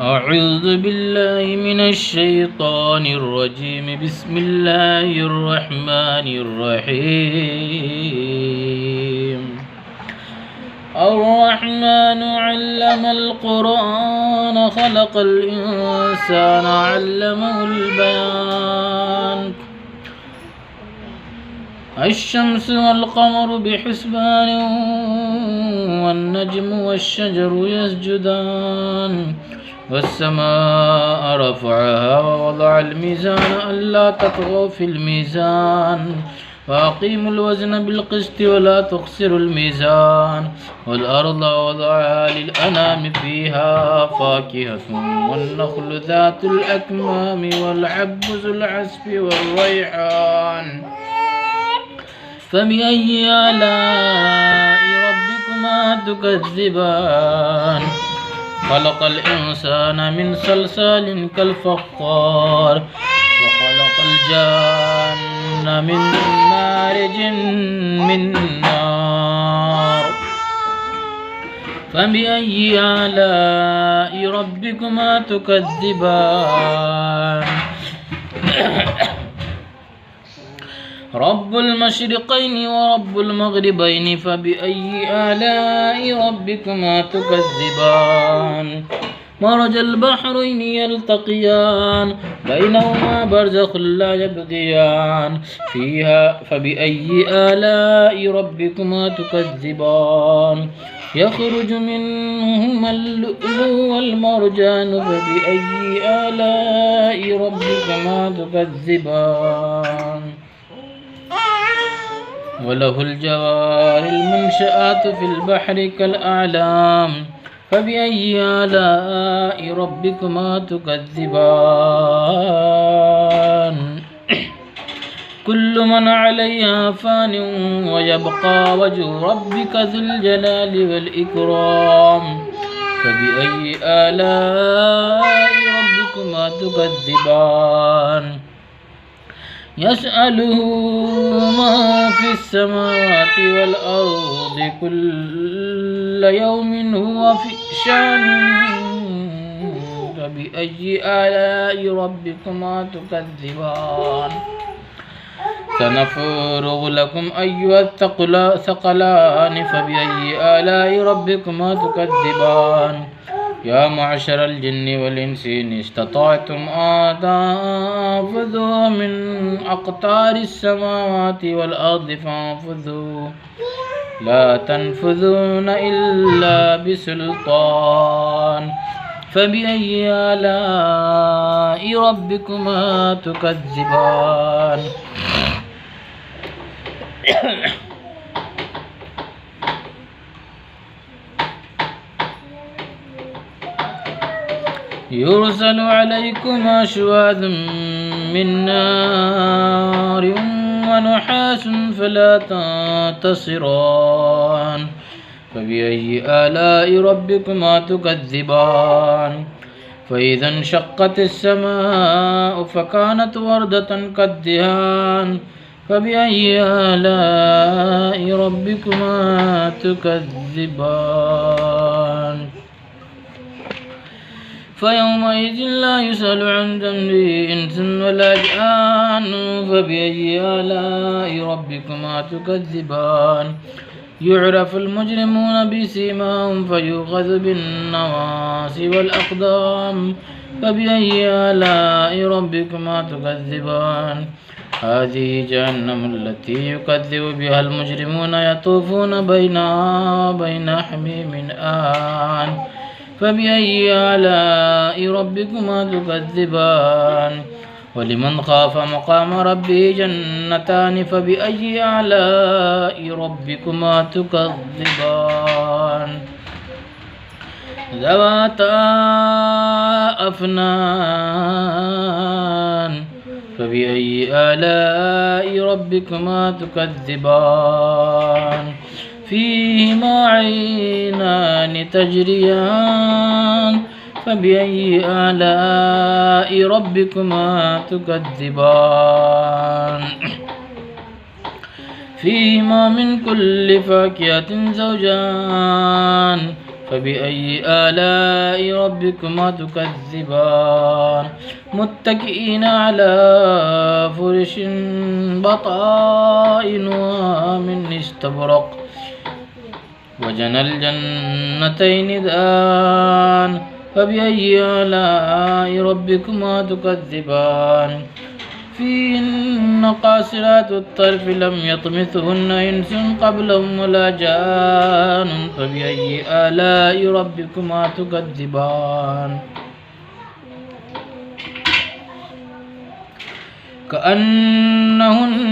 أعوذ بالله من الشيطان الرجيم. بسم الله الرحمن الرحيم. الرحمن علم القرآن خلق الإنسان علمه البيان. الشمس والقمر بحسبان والنجم والشجر يسجدان والسماء رفعها ووضع الميزان ألا تطغوا في الميزان وأقيموا الوزن بالقسط ولا تخسروا الميزان والأرض وضعها للأنام فيها فاكهة والنخل ذات الأكمام والحب ذو العصف والريحان. فبأي آلاء ربكما تكذبان؟ خلق الإنسان من صلصال كالفخار وخلق الجان من مارج من نار. فبأي آلاء ربكما تكذبان؟ رب المشرقين ورب المغربين. فبأي آلاء ربكما تكذبان؟ مرج البحرين يلتقيان بينهما برزخ لا يبغيان فيها. فبأي آلاء ربكما تكذبان؟ يخرج منهما اللؤلؤ والمرجان. فبأي آلاء ربكما تكذبان؟ وله الجوار المنشآت في البحر كالأعلام. فبأي آلاء ربكما تكذبان؟ كل من عليها فان ويبقى وجه ربك ذو الجلال والإكرام. فبأي آلاء ربكما تكذبان؟ يسأله ما في السماوات والأرض كل يوم هو في شأن. فبأي آلاء ربكما تكذبان؟ سنفرغ لكم أيها الثقلان. فبأي آلاء ربكما تكذبان؟ يا معشر الجن والإنس إن استطعتم أن تنفذوا من أقطار السماوات والأرض فانفذوا لا تنفذون إلا بسلطان. فبأي آلاء ربكما تكذبان؟ يرسل عليكما شواظ من نار ونحاس فلا تنتصران. فبأي آلاء ربكما تكذبان؟ فإذا انشقت السماء فكانت وردة كالدهان. فبأي آلاء ربكما تكذبان؟ فيومئذ لا يسأل عن ذنبه إنس ولا جان. فبأي آلاء ربكما تكذبان؟ يعرف المجرمون بسيماهم فيؤخذ بالنواصي والأقدام. فبأي آلاء ربكما تكذبان؟ هذه جهنم التي يكذب بها المجرمون يطوفون بينها وبين حميم آن. فبأي آلاء ربكما تكذبان؟ ولمن خاف مقام ربه جنتان. فبأي آلاء ربكما تكذبان؟ ذواتا أفنان. فبأي آلاء ربكما تكذبان؟ فيهما عينان تجريان. فبأي آلاء ربكما تكذبان؟ فيهما من كل فاكهة زوجان. فبأي آلاء ربكما تكذبان متكئين على فرش بطائنها من استبرق وجنى الجنتين دان فبأي آلاء ربكما تكذبان فيهن قاصرات الطرف لم يطمثهن إنس قبلهم ولا جان فبأي آلاء ربكما تكذبان كأنهن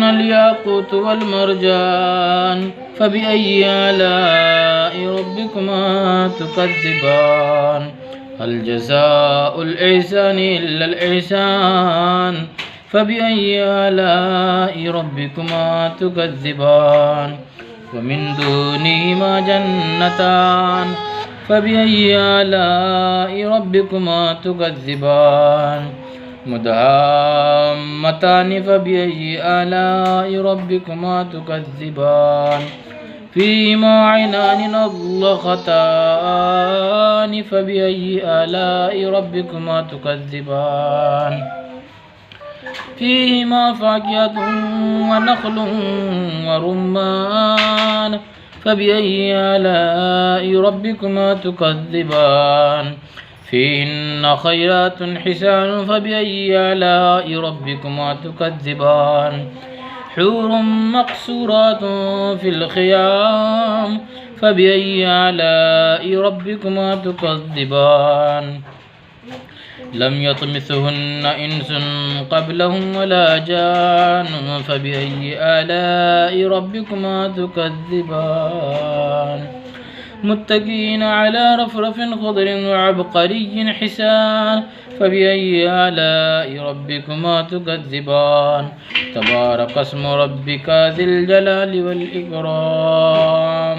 الياقوت والمرجان فبأي آلاء ربكما تكذبان هل جزاء الإحسان إلا الإحسان فبأي آلاء ربكما تكذبان ومن دونهما جنتان فبأي آلاء ربكما تكذبان مدهامتان فبأي آلاء ربكما تكذبان فيهما عينان نضختان فبأي آلاء ربكما تكذبان فيهما فاكهة ونخل ورمان فبأي آلاء ربكما تكذبان فيهن خيرات حسان فبأي آلاء ربكما تكذبان حور مقصورات في الخيام فبأي آلاء ربكما تكذبان لم يطمثهن إنس قبلهم ولا جان فبأي آلاء ربكما تكذبان متكئين على رفرف خضر وعبقري حسان فبأي آلاء ربكما تكذبان تبارك اسم ربك ذي الجلال والإكرام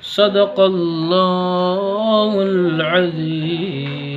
صدق الله العظيم.